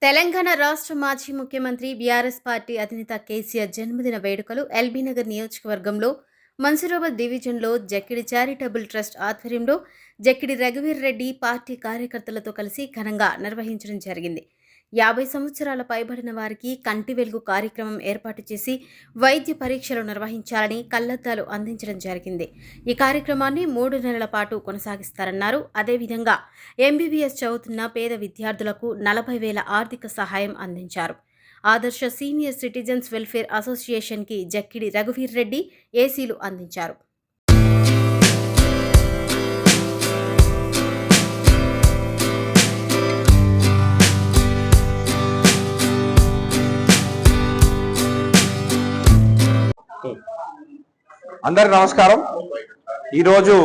తెలంగాణ రాష్ట్ర మాజీ ముఖ్యమంత్రి బీఆర్ఎస్ పార్టీ అధినేత కేసీఆర్ జన్మదిన వేడుకలు ఎల్బీనగర్ నియోజకవర్గంలో మన్సూరాబాద్ డివిజన్లో జక్కిడి చారిటబుల్ ట్రస్ట్ ఆధ్వర్యంలో జక్కిడి రఘువీర్ రెడ్డి పార్టీ కార్యకర్తలతో కలిసి ఘనంగా నిర్వహించడం జరిగింది. 50 సంవత్సరాల పైబడిన వారికి కంటి వెలుగు కార్యక్రమం ఏర్పాటు చేసి వైద్య పరీక్షలు నిర్వహించాలని కళ్లద్దాలు అందించడం జరిగింది. ఈ కార్యక్రమాన్ని 3 నెలల పాటు కొనసాగిస్తారన్నారు. అదేవిధంగా ఎంబీబీఎస్ చదువుతున్న పేద విద్యార్థులకు 40,000 ఆర్థిక సహాయం అందించారు. ఆదర్శ సీనియర్ సిటిజన్స్ వెల్ఫేర్ అసోసియేషన్కి జక్కిడి రఘువీర్ రెడ్డి ఏసీలు అందించారు. అందరికి నమస్కారం. ఈరోజు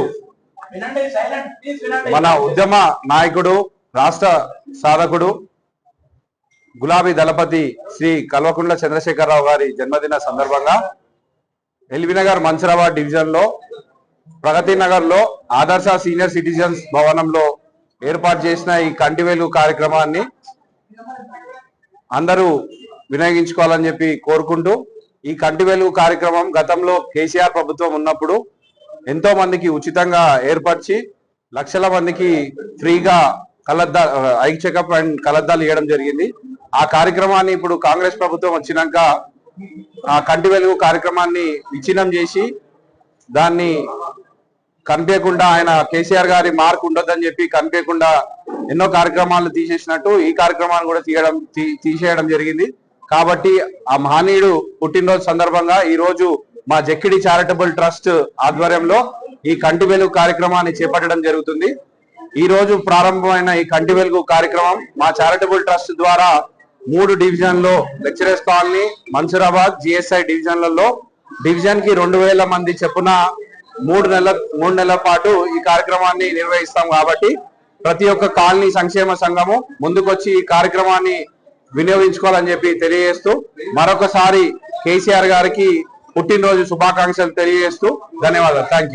మన ఉద్యమ నాయకుడు రాష్ట్ర సాధకుడు గులాబీ దళపతి శ్రీ కల్వకుంట్ల చంద్రశేఖరరావు గారి జన్మదిన సందర్భంగా ఎల్బీనగర్ మన్సూరాబాద్ డివిజన్ లో ప్రగతి నగర్ లో ఆదర్శ సీనియర్ సిటిజన్స్ భవనంలో ఏర్పాటు చేసిన ఈ కంటి వెలుగు కార్యక్రమాన్ని అందరూ వినియోగించుకోవాలని చెప్పి కోరుకుంటూ, ఈ కంటి వెలుగు కార్యక్రమం గతంలో కేసీఆర్ ప్రభుత్వం ఉన్నప్పుడు ఎంతో మందికి ఉచితంగా ఏర్పరిచి లక్షల మందికి ఫ్రీగా ఐ చెకప్ అండ్ కళ్లద్దాలు ఇవ్వడం జరిగింది. ఆ కార్యక్రమాన్ని ఇప్పుడు కాంగ్రెస్ ప్రభుత్వం వచ్చినాక ఆ కంటి వెలుగు కార్యక్రమాన్ని విచ్ఛిన్నం చేసి దాన్ని కనిపించకుండా, ఆయన కేసీఆర్ గారి మార్క్ ఉండొద్దని చెప్పి కనిపించకుండా ఎన్నో కార్యక్రమాలు తీసేసినట్టు ఈ కార్యక్రమాన్ని కూడా తీసేయడం జరిగింది. కాబట్టి ఆ మహనీయుడు పుట్టినరోజు సందర్భంగా ఈ రోజు మా జక్కిడి చారిటబుల్ ట్రస్ట్ ఆధ్వర్యంలో ఈ కంటి వెలుగు కార్యక్రమాన్ని చేపట్టడం జరుగుతుంది. ఈ రోజు ప్రారంభమైన ఈ కంటి వెలుగు కార్యక్రమం మా చారిటబుల్ ట్రస్ట్ ద్వారా 3 డివిజన్లో లెక్చరర్స్ కాలనీ, మన్సూరాబాద్, జిఎస్ఐ డివిజన్లలో డివిజన్ కి 2,000 మంది చెప్పున 3 నెలల పాటు ఈ కార్యక్రమాన్ని నిర్వహిస్తాం. కాబట్టి ప్రతి ఒక్క కాలనీ సంక్షేమ సంఘము ముందుకొచ్చి ఈ కార్యక్రమాన్ని వినియోగించుకోవాలని చెప్పి తెలియజేస్తూ, మరొకసారి కేసీఆర్ గారికి పుట్టినరోజు శుభాకాంక్షలు తెలియజేస్తూ ధన్యవాదాలు. Thank you.